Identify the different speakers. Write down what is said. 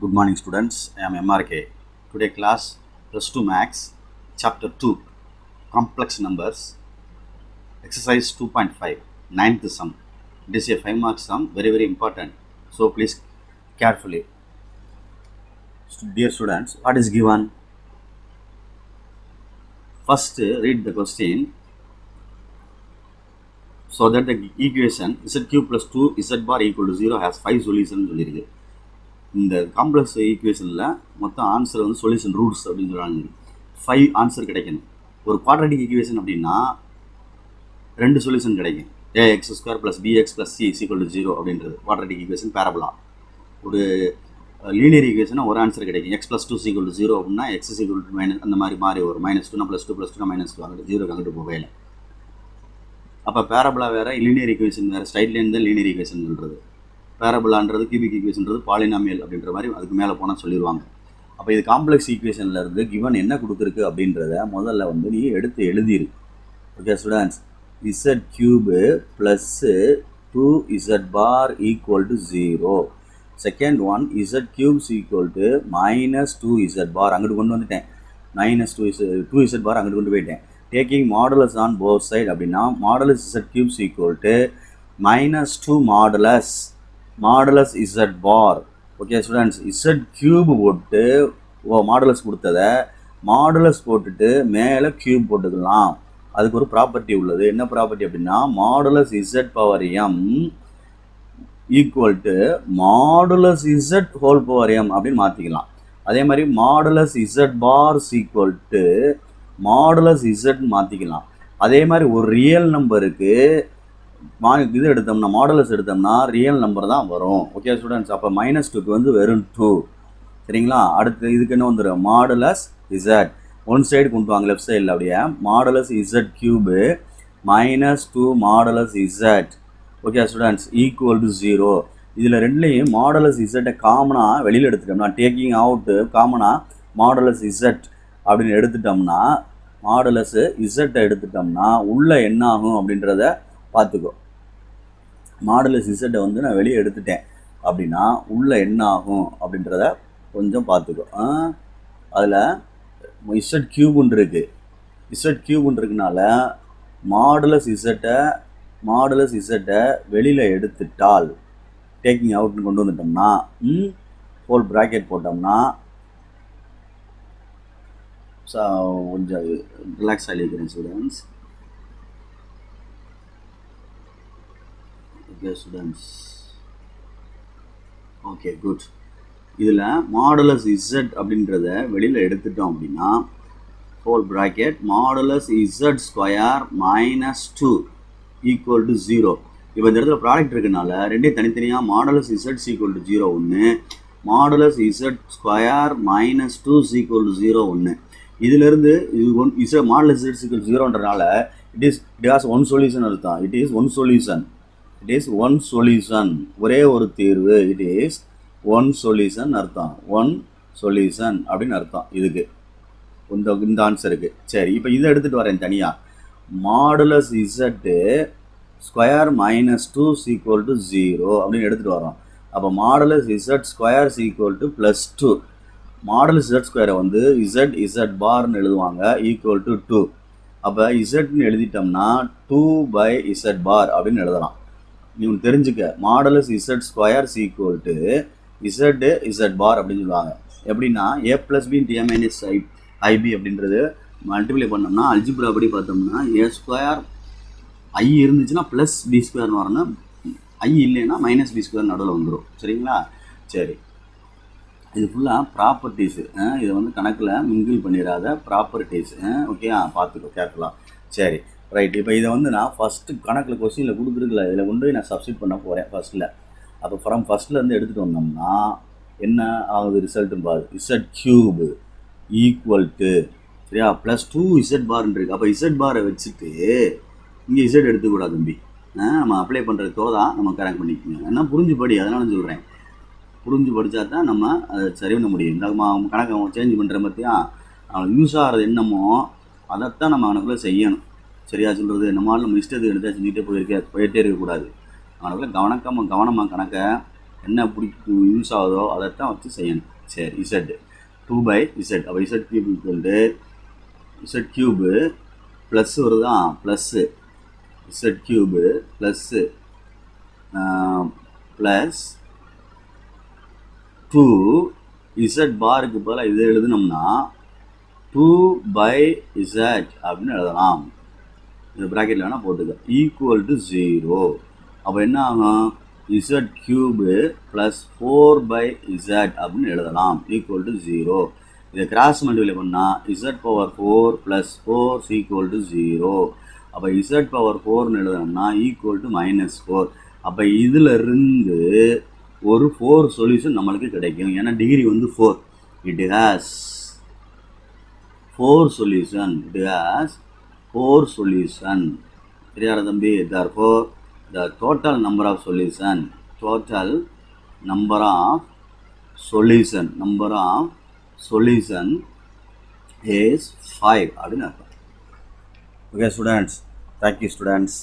Speaker 1: Good morning students, I am MRK. Today class plus 2 Max, chapter 2, complex numbers, exercise 2.5, ninth sum. It is a 5 mark sum, very important. So please carefully. Dear students, what is given? First read the question. So that the equation z cube plus 2 z bar equal to 0 has 5 solutions. இந்த complex ஈக்குவேஷனில் மொத்தம் answer வந்து solution roots அப்படின்னு சொல்கிறாங்க. 5 answer கிடைக்கணும். ஒரு quadratic equation அப்படின்னா 2 solution கிடைக்கும். ax² + bx + c = 0 அப்படின்றது குவாட்ரட்டிக் ஈக்குவேஷன் பேரபுலா. ஒரு லீனியர் ஈக்குவேஷனாக ஒரு ஆன்சர் கிடைக்கும். x + 2 = 0 அப்படின்னா x = அந்த மாதிரி ஒரு -2 +2 +2 -2 அங்கிட்டு 0 அங்கிட்டு போகையில். அப்போ பேரபுலா வேறு, லீனியர் ஈக்குவேஷன் வேறு. ஸ்ட்ரைட் லைன் தான் லீனியர் ஈக்குவேஷன் சொல்கிறது. பேரபுலான்றது கியூபிக் ஈக்குவேஷன்றது பாலினாமியல் அப்படின்ற மாதிரி அதுக்கு மேலே போனால் சொல்லிடுவாங்க. அப்போ இது காம்ப்ளெக்ஸ் ஈக்குவேஷனில் இருந்து கிவன் என்ன கொடுத்துருக்கு அப்படின்றத முதல்ல வந்து நீ எடுத்து எழுதிரு. Okay students, z³ + 2z bar = 0. Second one z³ - 2z bar அங்கிட்டு கொண்டு வந்துட்டேன். -2z bar அங்கிட்டு கொண்டு போயிட்டேன். Taking modulus on both side அப்படின்னா modulus z³ -2 modulus z bar. Okay students, z³ போட்டு மாடுலஸ் கொடுத்ததை மாடுலஸ் போட்டுட்டு மேலே க்யூப் போட்டுக்கலாம். அதுக்கு ஒரு ப்ராப்பர்ட்டி உள்ளது. என்ன ப்ராப்பர்ட்டி அப்படின்னா மாடுலஸ் z⁻m மாடுலஸ் z⁻m அப்படின்னு மாற்றிக்கலாம். அதே மாதிரி modulus z bar modulus z மாற்றிக்கலாம். அதே மாதிரி ஒரு ரியல் நம்பருக்கு இது எடுத்தோம்னா மாடுலஸ் எடுத்தோம்னா ரியல் நம்பர் தான் வரும். ஓகே ஸ்டூடெண்ட்ஸ், அப்போ -2க்கு வந்து வெறும் 2. சரிங்களா? அடுத்து இதுக்கு என்ன வந்துடும்? மாடுலஸ் z ஒன் சைடு கொண்டு வாங்க, லெஃப்ட் சைடில் அப்படியே modulus z³ -2 modulus z. Okay students, = 0. இதில் ரெண்டுலேயும் மாடுலஸ் z காமனாக வெளியில் எடுத்துட்டோம்னா, டேக்கிங் அவுட்டு காமனாக மாடுலஸ் z அப்படின்னு எடுத்துட்டோம்னா, மாடுலஸ் z எடுத்துட்டோம்னா உள்ளே என்ன ஆகும் அப்படின்றத பார்த்துக்கோ. மாடுலஸ் z வந்து நான் வெளியே எடுத்துட்டேன் அப்படின்னா உள்ளே என்ன ஆகும் அப்படின்றத கொஞ்சம் பார்த்துக்கோ. அதில் z³ இருக்குது. z³ இருக்குனால மாடுலஸ் z வெளியில் எடுத்துட்டால் டேக்கிங் அவுட்னு கொண்டு வந்துட்டோம்னா ஹோல் ப்ராக்கெட் போட்டோம்னா கொஞ்சம் ரிலாக்ஸ் ஆகிக்கிறேன் ஸ்டூடெண்ட்ஸ். Students okay good. இதில் மாடுலஸ் z அப்படின்றத வெளியில் எடுத்துட்டோம் அப்படின்னா ஹோல் ப்ராக்கெட் மாடுலஸ் z² -2 = 0. இப்போ இந்த இடத்துல ப்ராடக்ட் இருக்கனால ரெண்டையும் தனித்தனியாக மாடுலஸ் z = 0 ஒன்று, மாடுலஸ் z² -2 = 0 ஒன்று. இதிலிருந்து இது மாடுலஸ் z = 0ன்றனால இட் ஹாஸ் ஒன் சொல்யூஷன் அர்த்தம். இட் இஸ் ஒன் சொல்யூஷன் ஒரே ஒரு தீர்வு. இட் இஸ் ஒன் சொல்யூஷன் அர்த்தம். ஒன் சொல்யூஷன் அப்படின்னு அர்த்தம் இதுக்கு, இந்த ஆன்சருக்கு. சரி, இப்போ இதை எடுத்துகிட்டு வரேன் தனியாக. மாடுலஸ் z² -2 = 0 அப்படின்னு எடுத்துகிட்டு வரோம். அப்போ மாடுலஸ் z² +2. மாடுலஸ் z² வந்து z barன்னு எழுதுவாங்க = 2. அப்போ zன்னு எழுதிட்டோம்னா 2/z bar அப்படின்னு எழுதலாம். நீ தெரிஞ்சுக்க, மாடுலஸ் z² z bar அப்படின்னு சொல்லுவாங்க. எப்படின்னா a + b × a - ib அப்படின்றது மல்டிப்ளை பண்ணோம்னா அல்ஜிப்ரா படி பார்த்தோம்னா a² i இருந்துச்சுன்னா +b² வரணும், i இல்லைன்னா -b² நடுவில் வந்துடும். சரிங்களா? சரி, இது ஃபுல்லாக ப்ராப்பர்ட்டிஸு. இதை வந்து கணக்கில் மிங்கிள் பண்ணிடாத ப்ராப்பர்ட்டிஸ். ஓகே, பார்த்துக்கோ கேர்ஃபுல்லாக. சரி ரைட். இப்போ இதை வந்து நான் ஃபஸ்ட்டு கணக்கில் கொஸ்டினில் கொடுத்துருக்கல, இதில் கொண்டு நான் சப்ஸ்டிட் பண்ண போகிறேன் ஃபஸ்ட்டில். அப்போ ஃபஸ்ட்லேருந்து எடுத்துகிட்டு வந்தோம்னா என்ன ஆகுது ரிசல்ட்டுன்னு பாரு. z³ சரியா +2z barன்னு இருக்குது. அப்போ z பாரை வச்சுட்டு இங்கே z எடுத்துக்கூடாது தம்பி. நம்ம அப்ளை பண்ணுற தோதான் நம்ம கரெக்ட் பண்ணிக்கோங்க. ஏன்னா புரிஞ்சு படி, அதனால சொல்கிறேன். புரிஞ்சு படித்தா தான் நம்ம அதை சரி பண்ண முடியும். இந்த கணக்கை சேஞ்ச் பண்ணுற பற்றியா அவனுக்கு யூஸ் ஆகிறது என்னமோ அதைத்தான் நம்ம கணக்குள்ள செய்யணும். சரியா சொல்கிறது? நம்மளால் நம்ம இஷ்டத்துக்கு எடுத்தால் செஞ்சுட்டே போயிட்டே இருக்கக்கூடாது. அவனுக்குள்ள கவனமாக கணக்கை என்ன யூஸ் ஆகுதோ அதைத்தான் வச்சு செய்யணும். சரி, இசட் 2/z. அப்போ Z cube equal Z cube plus வருதான், plus Z cube plus plus 2 Z பாருக்கு பதிலாக இதை எழுதுனோம்னா 2/z அப்படின்னு எழுதலாம். இந்த ப்ராக்கெட்டில் வேணால் போட்டுக்க. Equal to 0. அப்போ என்ன ஆகும், இசட் கியூபு ப்ளஸ் 4/z அப்படின்னு எழுதலாம். Equal to 0. இதை கிராஸ் மல்டிப்ளை பண்ணால் Z power 4 plus 4 equal to 0. அப்போ இசட் பவர் 4ன்னு எழுதணும்னா ஈக்குவல் டு -4. அப்போ இதில் இருந்து ஒரு 4 சொல்யூஷன் நம்மளுக்கு கிடைக்கும். ஏன்னா டிகிரி வந்து 4. It has 4 solution. It has 4 solution. சரியார தம்பி? therefore the total number of solution is 5 அப்படின்னு அர்த்தம். Okay students, thank you students.